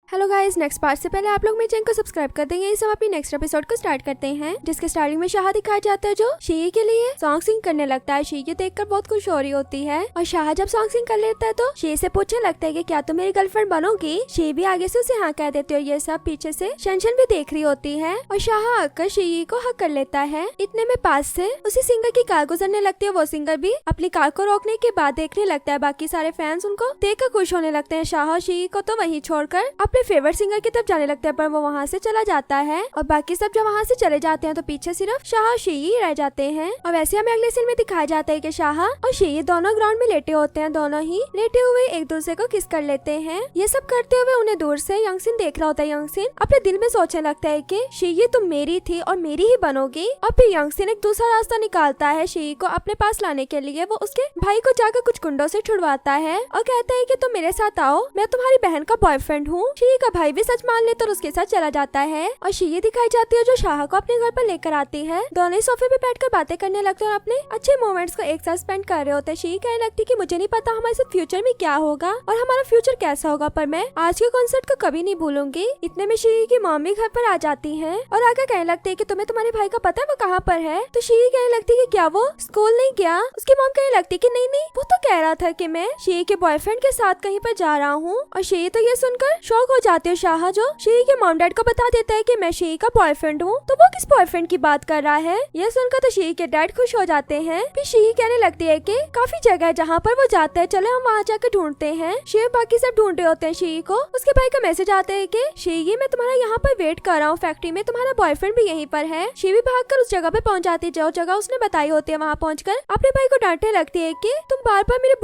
Hello guys, next part से पहले आप लोग मेरे चैनल को सब्सक्राइब कर देंगे। इस सब अपनी नेक्स्ट एपिसोड को स्टार्ट करते हैं, जिसके स्टार्टिंग में शाह दिखाया जाता है जो शी के लिए सॉन्ग सिंग करने लगता है। शी देखकर बहुत खुश हो रही होती है और शाह जब सॉन्ग सिंग कर लेता है तो शी से पूछने लगता है कि क्या तुम मेरी गर्लफ्रेंड बनोगी। शी भी आगे से उसे हाँ कह देती है और ये सब पीछे से शेंशन भी देख रही होती है और शाह आकर शी को हक कर लेता है। इतने में पास से उसी सिंगर की कार गुजरने लगती है। वो सिंगर भी अपनी कार को रोकने के बाद देखने लगता है। बाकी सारे फैंस उनको देखकर खुश होने लगते हैं। शाह शी को तो वहीं छोड़कर अपने फेवरेट सिंगर की जाने लगता है, पर वो वहाँ से चला जाता है और बाकी सब जो वहाँ से चले जाते हैं तो पीछे सिर्फ शाह और शी रह जाते हैं। और वैसे हमें अगले सीन में दिखाया जाता है कि शाह और शी दोनों ग्राउंड में लेटे होते हैं। दोनों ही लेटे हुए एक दूसरे को किस कर लेते हैं। ये सब करते हुए उन्हें दूर से यंगसिन देख रहा होता है। यंगसिन अपने दिल में सोचने लगता है कि शी तुम मेरी थी और मेरी ही बनोगी। और फिर यंगसिन एक दूसरा रास्ता निकालता है शी को अपने पास लाने के लिए। वो उसके भाई को जाकर कुछ गुंडों से छुड़वाता है और कहता है कि तुम मेरे साथ आओ, मैं तुम्हारी बहन का बॉयफ्रेंड हूँ। शी का भाई भी सच मान लेता और उसके साथ चला जाता है और शी दिखाई जाती है जो शाह को अपने घर पर लेकर आती है। दोनों सोफे पे बैठकर बातें करने लगते हैं और अपने अच्छे मोमेंट्स को एक साथ स्पेंड कर रहे होते हैं। शी कहने लगती है कि मुझे नहीं पता हमारे साथ फ्यूचर में क्या होगा और हमारा फ्यूचर कैसा होगा, पर मैं आज के कॉन्सर्ट को कभी नहीं भूलूंगी। इतने में शी की मम्मी घर पर आ जाती है और आगे कहने लगते है कि तुम्हें तुम्हारे भाई का पता है वो कहाँ पर है। तो शी कहने लगती है कि क्या वो स्कूल नहीं गया। उसकी मॉम कहने लगती है कि नहीं नहीं, वो तो कह रहा था कि मैं शी के बॉयफ्रेंड के साथ कहीं पर जा रहा हूँ। और शी तो ये सुनकर शौक हो जाती है। शाह जो शी के मॉम डैड को बता देता है कि मैं शी का बॉयफ्रेंड हूँ। तो वो किस बॉयफ्रेंड की बात कर रहा है। ये सुनकर तो शी के डैड खुश हो जाते हैं। फिर शी कहने लगती है कि काफी जगह है जहाँ पर वो जाते हैं, चलो हम वहाँ जाकर ढूंढते हैं। शी बाकी सब ढूंढ रहे होते हैं शी को। उसके भाई का मैसेज आता है कि शी मैं तुम्हारा यहाँ पर वेट कर रहा हूँ फैक्ट्री में, तुम्हारा बॉयफ्रेंड भी यहीं पर है। शी भी भागकर उस जगह पे पहुँच जाती है जो जगह उसने बताई होती है। वहाँ पहुँचकर अपने भाई को डांटने लगती है कि तुम बार बार मेरे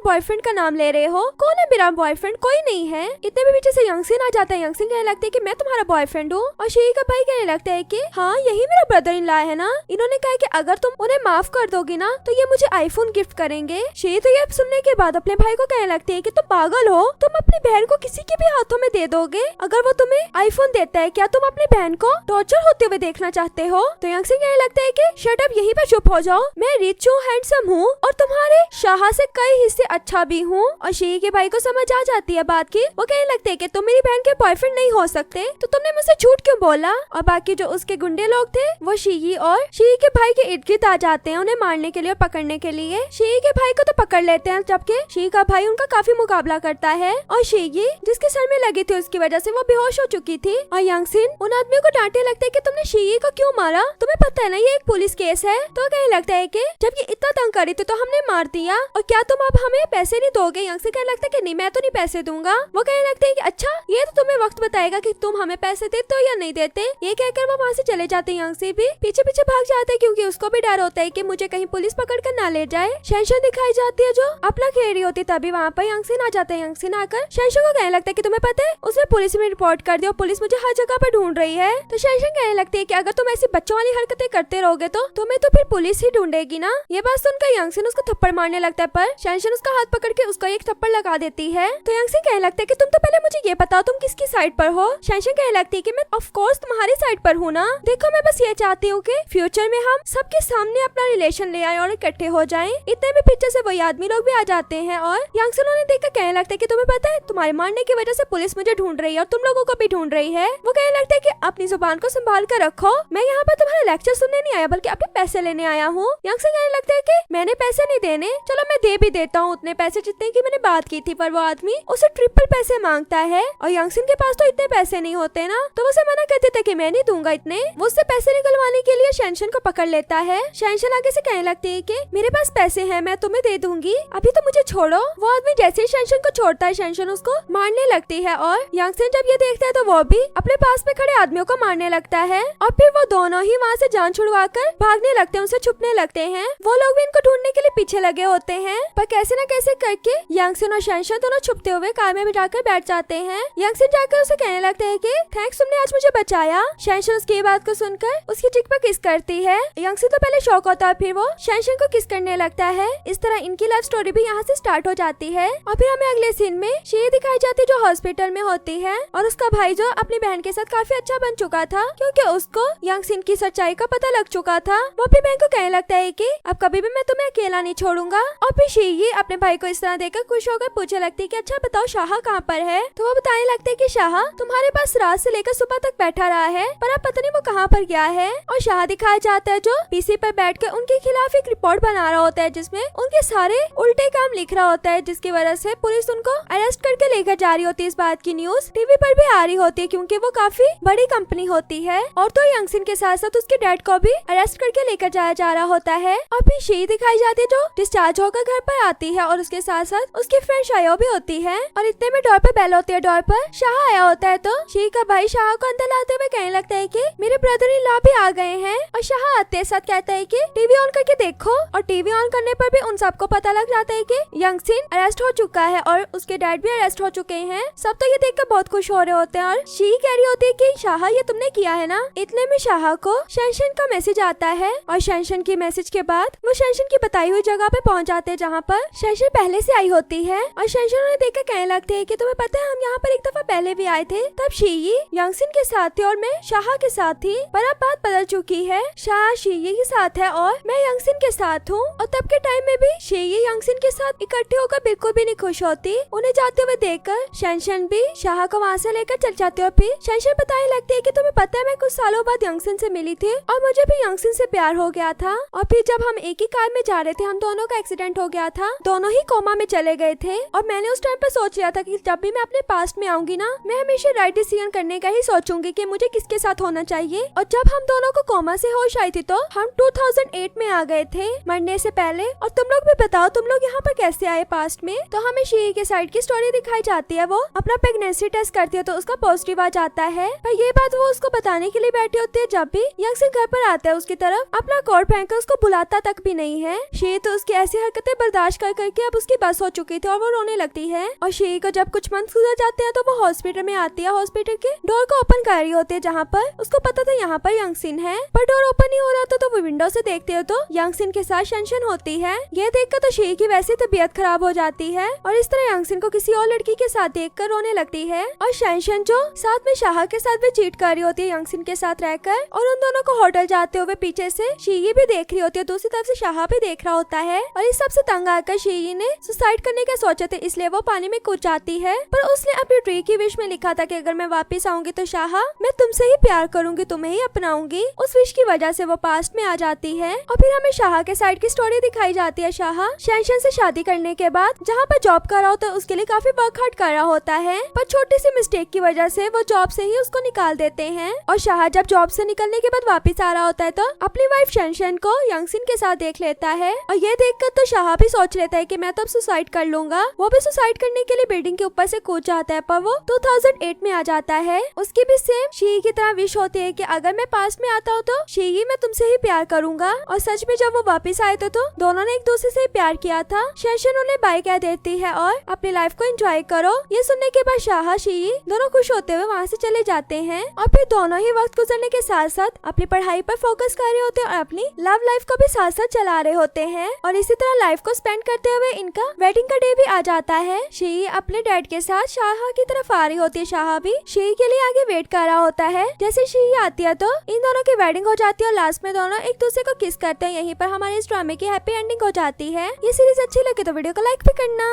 बॉयफ्रेंड का नाम ले रहे हो। कौन है मेरा बॉयफ्रेंड? कोई नहीं है। इतने में पीछे से यंगसिन आ जाता है। यंगसिन कहने लगती है कि मैं तुम्हारा बॉयफ्रेंड हूँ। और शी का भाई कहने लगता है कि हाँ यही मेरा ब्रदर इन लॉ है ना। इन्होंने कहा कि अगर तुम उन्हें माफ कर दोगी ना तो ये मुझे आईफोन गिफ्ट करेंगे। शी तो ये सुनने के बाद अपने भाई को कहने लगती है कि तुम पागल हो, तुम अपनी बहन को किसी के भी हाथों में दे दोगे। अगर वो तुम्हें आईफोन देता है, क्या तुम अपनी बहन को टॉर्चर होते हुए देखना चाहते हो? तो यंगसिन कहने लगता है कि शट अप, यहीं पे चुप हो जाओ। मैं रिच हूँ, हैंडसम हूँ और तुम्हारे शाह से कई हिस्से अच्छा भी हूँ। और शी के भाई को समझ आ जाती है बात की। वो कहने लगते है कि तुम मेरी बहन के बॉयफ्रेंड नहीं हो सकते, तो तुमने मुझसे झूठ क्यों बोला? और बाकी जो उसके गुंडे लोग थे वो शी और शी के भाई के इर्द गिर्द आ जाते हैं उन्हें मारने के लिए और पकड़ने के लिए। शी के भाई को तो पकड़ लेते हैं, जबकि शी का भाई उनका काफी मुकाबला करता है और शी जिसके सर में लगी थी उसकी वजह से वो बेहोश हो चुकी थी। और यंगसिन उन आदमियों को डांटने लगता है कि तुमने शी को क्यों मारा, तुम्हें पता है ना ये एक पुलिस केस है। तो कहने लगता है कि जब ये इतना तंग करी थी तो हमने मार दिया, और क्या तुम अब हमें पैसे नहीं दोगे? यंगसिन कहने लगता है कि नहीं, मैं तो नहीं पैसे दूंगा। वो कहने लगते हैं कि अच्छा, ये तो तुम्हें वक्त बताएगा कि तुम हमें पैसे देते हो या नहीं देते। ये कहकर वो वहाँ से चले जाते हैं। यंगसिन भी पीछे पीछे भाग जाते हैं क्योंकि उसको भी डर होता है कि मुझे कहीं पुलिस पकड़ कर ना ले जाए। शेंशन दिखाई जाती है जो अपना खेल रही होती, तभी वहाँ पर यंगसिन आ जाते हैं। यंगसिन आकर शेंशन को कहने लगता है कि तुम्हें पता है उसने पुलिस में रिपोर्ट कर दिया और पुलिस मुझे हर जगह पर ढूंढ रही है। तो शेंशन कहने लगती है कि अगर तुम ऐसी बच्चों वाली हरकतें करते रहोगे तो तुम्हें तो फिर पुलिस ही ढूंढेगी ना। ये बात सुनकर यंगसिन उसको थप्पड़ मारने लगता है, पर शेंशन उसका हाथ पकड़ के उसको एक थप्पड़ लगा देती है। तो यंगसिन कहने लगता है कि तुम तो पहले मुझे ये बताओ तुम किसकी साइड पर हो। शेंशन कहने लगती है कि मैं ऑफ कोर्स तुम्हारी साइड पर हूँ ना। देखो मैं बस ये चाहती हूँ कि फ्यूचर में हम सबके सामने अपना रिलेशन ले आए और इकट्ठे हो जाएं। इतने में पीछे से वही आदमी लोग भी आ जाते हैं और यंगसिन उन्हें देखकर कहने लगता है कि तुम्हें पता है तुम्हारे मारने की वजह से पुलिस मुझे ढूंढ रही है और तुम लोगों को भी ढूंढ रही है। वो कहने लगता है कि अपनी जुबान को संभाल कर रखो, मैं यहाँ पर तुम्हारा लेक्चर सुनने नहीं आया बल्कि अपने पैसे लेने आया हूँ। यंगसिन कहने लगता है कि मैंने पैसे नहीं देने, चलो मैं दे भी देता हूँ उतने पैसे जितने की मैंने बात की थी। पर वो आदमी उसे ट्रिपल पैसे मांगता है और यंगसिन के पास तो इतने पैसे नहीं होते ना, तो उसे मना कर देता है कि मैं नहीं दूंगा इतने। वो उससे पैसे निकलवाने के लिए शेंशन को पकड़ लेता है। शेंशन आगे से कहने लगती है कि मेरे पास पैसे हैं, मैं तुम्हें दे दूंगी, अभी तो मुझे छोड़ो। वो आदमी जैसे ही शेंशन को छोड़ता है शेंशन उसको मारने लगती है और यंगसिन जब ये देखता है तो वो भी अपने पास में खड़े आदमियों को मारने लगता है। और फिर वो दोनों ही वहाँ से जान छुड़वा कर भागने लगते हैं, उनसे छुपने लगते हैं। वो लोग भी इनको ढूंढने के लिए पीछे लगे होते हैं, पर कैसे न कैसे करके यंगसिन और शेंशन दोनों छुपते हुए कार में जाकर बैठ जाते हैं। यंगसिन जाकर उसे कहने लगते हैं कि थैंक्स, तुमने आज मुझे बचाया। शेंशन उसकी बात को सुनकर उसकी चिक पर किस करती है। यंगसिन तो पहले शौक होता है, फिर वो शेंशन को किस करने लगता है। इस तरह इनकी लव स्टोरी भी यहाँ से स्टार्ट हो जाती है। और फिर हमें अगले सीन में शी दिखाई जाती है जो हॉस्पिटल में होती है और उसका भाई जो अपनी बहन के साथ काफी अच्छा बन चुका था क्योंकि उसको यंगसिन की सच्चाई का पता लग चुका था। वो अपनी बहन को कहने लगता है कि अब कभी भी मैं तुम्हें अकेला नहीं छोड़ूंगा। और फिर शी अपने भाई को इस तरह देखकर खुश होकर पूछने लगती है कि अच्छा बताओ शाह कहाँ पर है। तो वो बताने लगते है कि शाह तुम्हारे पास रात से लेकर सुबह तक बैठा रहा है, पर अब पता नहीं वो कहाँ पर गया है। और शाह दिखाया जाता है जो पीसी पर बैठकर उनके खिलाफ एक रिपोर्ट बना रहा होता है, जिसमें उनके सारे उल्टे काम लिख रहा होता है, जिसकी वजह से पुलिस उनको अरेस्ट करके लेकर जा रही होती है। इस बात की न्यूज टीवी पर भी आ रही होती है, क्योंकि वो काफी बड़ी कंपनी होती है। और तो यंगसिन के साथ साथ उसके डैड को भी अरेस्ट करके लेकर जाया जा रहा होता है। और फिर शी दिखाई जाती है जो डिस्चार्ज होकर घर पर आती है, और उसके साथ साथ उसकी फ्रेंड शायो भी होती है। और इतने में डोर पर बेल होती है। डोर पर शाह आया होता है, तो शी का भाई शाह को अंदर लाते हुए कहने लगता है कि मेरे ब्रदर इन लॉ भी आ गए हैं। और शाह आते साथ कहता है कि टीवी ऑन करके देखो। और टीवी ऑन करने पर भी उन सबको पता लग जाता है कि यंगसिन अरेस्ट हो चुका है और उसके डैड भी अरेस्ट हो चुके हैं। सब तो ये देखकर बहुत खुश हो रहे होते हैं। और शी कह रही होती है कि शाह ये तुमने किया है ना। इतने में शाह को शेंशन का मैसेज आता है, और शेंशन की मैसेज के बाद वो शेंशन की बताई हुई जगह पे पहुंच जाते हैं, जहाँ पर शेंशन पहले से आई होती है। और शेंशन उन्हें देखकर कहने लगते हैं कि तुम्हें पता है हम यहाँ पर एक दफा पहले भी आए थे, तब शी यंगसिन के साथ थी और मैं शाह के साथ थी, पर अब बात बदल चुकी है। शाह शी के साथ है और मैं यंगसिन के साथ हूँ। और तब के टाइम में भी शी यंगसिन के साथ इकट्ठे होकर बिल्कुल भी नहीं खुश होती। उन्हें जाते हुए देखकर शेंशन भी शाह को वहाँ से लेकर चल जाती है। और फिर शेंशन बताने लगती है कि तुम्हें पता है मैं कुछ सालों बाद यंगसिन से मिली थी और मुझे भी यंगसिन से प्यार हो गया था। और फिर जब हम एक ही कार में जा रहे थे, हम दोनों का एक्सीडेंट हो गया था, दोनों ही कोमा में चले गए थे। और मैंने उस टाइम पे सोच लिया था कि जब भी मैं अपने पास्ट में आऊंगी ना, मैं हमेशा राइट डिसीजन करने का ही सोचूंगी कि मुझे किसके साथ होना चाहिए। और जब हम दोनों को कोमा से होश आई थी, तो हम 2008 में आ गए थे मरने से पहले। और तुम लोग भी बताओ तुम लोग यहाँ पर कैसे आए पास्ट में। तो हमें शी के साइड की स्टोरी दिखाई जाती है। वो अपना प्रेगनेंसी टेस्ट करती है तो उसका पॉजिटिव आ जाता है, पर ये बात वो उसको बताने के लिए बैठी होती है। जब भी यंगसिन घर पर आता है, उसकी तरफ अपना कोट पहनकर उसको बुलाता तक भी नहीं है। शी तो उसकी ऐसी हरकतें बर्दाश्त कर करके अब उसकी बस हो चुकी थी और वो रोने लगती है। और शी को जब कुछ मंथ गुजर जाते हैं तो वो हॉस्पिटल में आती है। हॉस्पिटल के डोर को ओपन कर रही होती है, जहाँ पर उसको पता था यहाँ पर यंगसिन है, पर डोर ओपन नहीं हो रहा था। तो वो विंडो से देखते हो तो यंगसिन के साथ शेंशन होती है। ये देखकर तो शी की वैसी तबीयत खराब हो जाती है और इस तरह यंगसिन को किसी और लड़की के साथ देखकर रोने लगती है। और शेंशन जो साथ में शाह के साथ भी चीट कर रही होती है यंगसिन के साथ रहकर, और उन दोनों को होटल जाते हुए पीछे से शी भी देख रही होती है, दूसरी तरफ से शाह भी देख रहा होता है। और इस सबसे तंग आकर शी ने सुसाइड करने का सोचा था, इसलिए वो पानी में कूद जाती है। पर उसने अपनी ट्री की विश में लिखा था कि अगर मैं वापस आऊंगी तो शाह मैं तुमसे ही प्यार करूंगी, तुम्हें ही अपनाऊंगी। उस विश की वजह से वो पास्ट में आ जाती है। और फिर हमें शाह के साइड की स्टोरी दिखाई जाती है। शाह शेंशन से शादी करने के बाद जहाँ पर जॉब कर रहा होता है, उसके लिए काफी वर्क हार्ड कर रहा होता है, पर छोटी सी मिस्टेक की वजह से वो जॉब से ही उसको निकाल देते हैं। और शाह जब जॉब से निकलने के बाद वापस आ रहा होता है, तो अपनी वाइफ शेंशन को यंगसिन के साथ देख लेता है। और ये देखकर तो शाह भी सोच लेता है कि मैं तो अब सुसाइड कर लूंगा। वो भी सुसाइड करने के लिए बिल्डिंग के ऊपर से कूद जाता है, पर वो 2008 में आ जाता है। उसकी भी सेम शी की तरह विश होती है कि अगर मैं पास में आता हूँ तो शी मैं तुमसे ही प्यार करूंगा। और सच में जब वो वापस आए थे तो दोनों ने एक दूसरे से प्यार किया था। शेंशन उन्हें बाय कह देती है और अपनी लाइफ को एंजॉय करो। ये सुनने के बाद शाह शी दोनों खुश होते हुए वहाँ से चले जाते हैं। और फिर दोनों ही वक्त गुजरने के साथ साथ अपनी पढ़ाई पर फोकस कर रहे होते हैं और अपनी लव लाइफ को भी साथ साथ चला रहे होते हैं। और इसी तरह लाइफ को स्पेंड करते हुए इनका वेडिंग का डे भी आ जाता है। शी अपने डैड के साथ शाह की तरफ आ रही होती है। शाह भी शी के लिए आगे वेट कर रहा होता है। जैसे शी आती है तो इन दोनों की वेडिंग हो जाती है और लास्ट में दोनों एक दूसरे को किस करते हैं। यहीं पर हमारे इस ड्रामे की हैप्पी एंडिंग हो जाती है। ये सीरीज अच्छी लगे तो वीडियो को लाइक भी करना।